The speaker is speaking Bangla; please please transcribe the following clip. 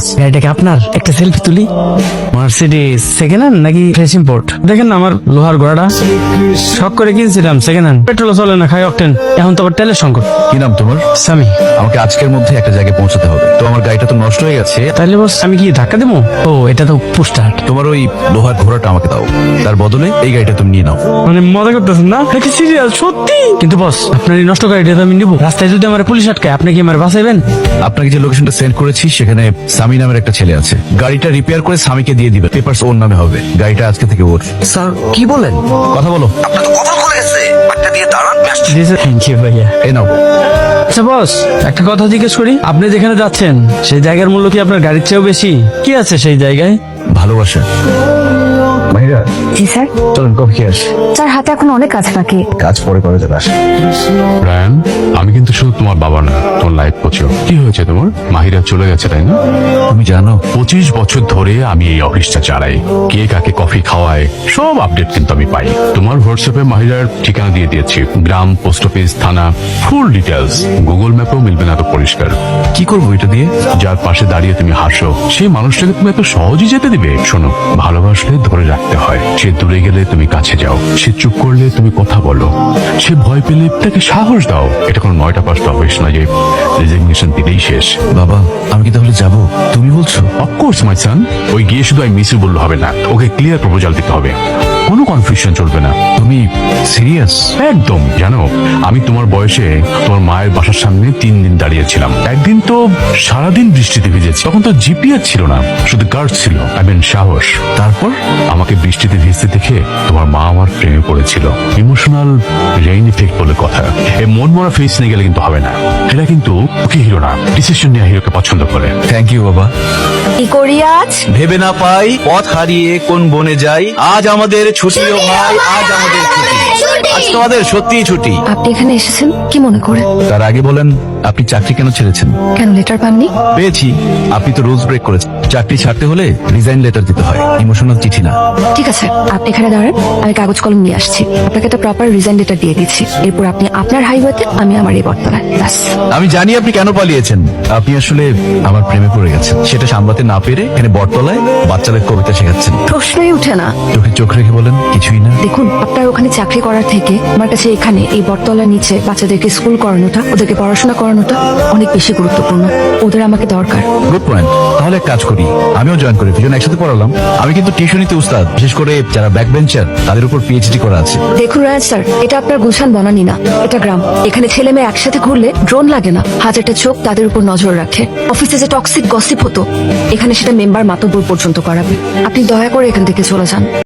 বস গাড়িটাকে আপনার একটা সেলফি তুলি। মার্সিডিজ সেকেন্ড হ্যান্ড নাকি ফ্রেশ ইম্পোর্ট? দেখেন না আমার লোহার ঘোড়াটা শখ করে কিনছিলাম সেকেন্ড হ্যান্ড, পেট্রোল চলে না, খাই অকটেন। এখন তো আবার তেলের সংকট। কি নাম তোমার? সামি। আমাকে আজকের মধ্যে একটা জায়গায় পৌঁছাতে হবে। তো আমার গাড়িটা তো নষ্ট হয়ে গেছে। তাইলে বস আমি কি ধাক্কা দেবো? ও এটা তো পোস্টার। তোমার ওই লোহার ঘোড়াটা আমাকে দাও, তার বদলে এই গাড়িটা তুমি নিয়ে নাও। মানে মজা করতেছেন না? নাকি সিরিয়াস সত্যি? কিন্তু বস আপনার এই নষ্ট গাড়িটা তো আমি নিবো। রাস্তায় যদি আমার পুলিশ আটকায় আপনি কি আমার বাঁচাইবেন? আপনাকে যে লোকেশনটা সেন্ড করেছি সেখানে সামি নামের একটা ছেলে আছে। গাড়িটা রিপেয়ার করে সামিকে দিয়ে দিবে, পেপারস ওর নামে হবে। গাড়িটা আজকে থেকে ওর। স্যার কি বলেন? কথা বলো। আপনার তো কপাল খুলে গেছে, একটা দিয়ে দাঁড়ান। থ্যাংক ইউ ভাইয়া। এই নাও। আচ্ছা বস একটা কথা জিজ্ঞেস করি, আপনি যেখানে যাচ্ছেন সেই জায়গার মূল্য কি আপনার গাড়ির চেয়েও বেশি? কি আছে সেই জায়গায়? ভালোবাসা। মাহিরা জি স্যার। চলুন কফি খেয়ে আসি। স্যার হাতে এখন অনেক কাজ বাকি। কাজ পরে করে যাবে, আসে। রায়ান, আমি কিন্তু শুধু তোমার বাবা না, তোমার লাইফ কোচও। কি হয়েছে তোমার? মাহিরা চলে গেছে তাই না? তুমি জানো 25 বছর ধরে আমি এই অফিসটা চালাই। কে কাকে কফি খাওয়ায় সব আপডেট কিন্তু আমি পাই। তোমার হোয়াটসঅ্যাপে মাহিরার ঠিকানা দিয়ে দিয়েছি, গ্রাম, পোস্ট অফিস, থানা, ফুল ডিটেলস। গুগল ম্যাপেও মিলবে না তো পরিষ্কার। কি করবো এটা দিয়ে? যার পাশে দাঁড়িয়ে তুমি হাসো সেই মানুষটাকে তুমি এত সহজে যেতে দিবে? শোনো, ভালোবাসলে ধরে রাখতে হয়। সে দূরে গেলে তুমি কাছে যাও, সে চুপ করলে তুমি কথা বলো, সে ভয় পেলে তাকে সাহস দাও। এটা কোনো 9টা 5টা অফিস না যে রেজিগনেশন দিলেই শেষ। বাবা আমি কি তাহলে যাবো? তুমি বলছো? অফকোর্স মাই সান। ওই গিয়ে শুধু আই মিস ইউ বললে হবে না, ওকে ক্লিয়ার প্রপোজাল দিতে হবে, কোনো কনফিউশন চলবে না। তুমি সিরিয়াস? একদম। জানো আমি তোমার বয়সে তোমার মায়ের বাসার সামনে 3 দিন দাঁড়িয়েছিলাম। একদিন তো সারাদিন বৃষ্টিতে ভিজেছি, তখন তো জিপিআর ছিল না, শুধু গার্ড ছিল, সাহস। তারপর? আমাকে বৃষ্টিতে ভিজতে দেখে তোমার মা আমার প্রেমে পড়েছিল। ইমোশনাল রেইন ইফেক্ট বলে কথা। এই মন মরা ফেস নিয়ে গেলে কিন্তু হবে না। এটা কিন্তু ওকে হিরো না, ডিসিশন নিয়ে হিরোকে পছন্দ করে। থ্যাংক ইউ বাবা। কি করি আজ? ভেবে না পাই পথ হারিয়ে কোন বনে যাই, আজ আমাদের ছুটি ও ভাই, আজ আমাদের ছুটি। আজ তোমাদের সত্যিই ছুটি। আপনি এখানে এসেছেন কি মনে করে? তার আগে বলেন আপনি চাকরি কেন ছেড়েছেন? কেন লেটার পাননি? পেয়েছি। আপনি তো রুলস ব্রেক করেছেন। চাকরি ছাড়তে হলে রিজাইন লেটার দিতে হয়, ইমোশনাল চিঠি না। ঠিক আছে আপনি এখানে দাঁড়ান, আমি কাগজ কলম নিয়ে আসছি। আপনাকে একটা প্রপার রিজাইন লেটার দিয়ে দিচ্ছি। এরপর আপনি আপনার হাইওয়েতে, আমি আমার এই বটতলায়। ব্যাস। আমি জানি আপনি কেন পালিয়েছেন। আপনি আসলে আমার প্রেমে পড়ে গেছেন। সেটা সামলাতে না পেরে এখানে বটতলায় বাচ্চাদের কবিতা শেখাচ্ছেন। প্রশ্নই উঠে না। চোখে চোখ রেখে বলেন কিছুই না। দেখুন আপনার ওখানে চাকরি করার থেকে আমার কাছে এখানে এই বটতলার নিচে বাচ্চাদেরকে স্কুল করানোটা, ওদেরকে পড়াশোনা করানোটা অনেক বেশি গুরুত্বপূর্ণ। ওদের আমাকে দরকার। Good point. তাহলে এক কাজ করি, আমিও জয়েন করি, দুজন একসাথে পড়ালাম। আমি কিন্তু টিউশনিতে উস্তাদ, বিশেষ করে যারা ব্যাক বেঞ্চার তাদের উপর পিএইচডি করা আছে। দেখুন রাজ স্যার, এটা আপনার গুলশান বনানি না, এটা গ্রাম। এখানে ছেলে মেয়ে একসাথে ঘুরলে ড্রোন লাগে না, হাজারটা চোখ তাদের উপর নজর রাখে। অফিসে যে টক্সিক গসিপ হতো এখানে সেটা মেম্বার মাতব্বর পর্যন্ত করাবে। আপনি দয়া করে এখান থেকে চলে যান।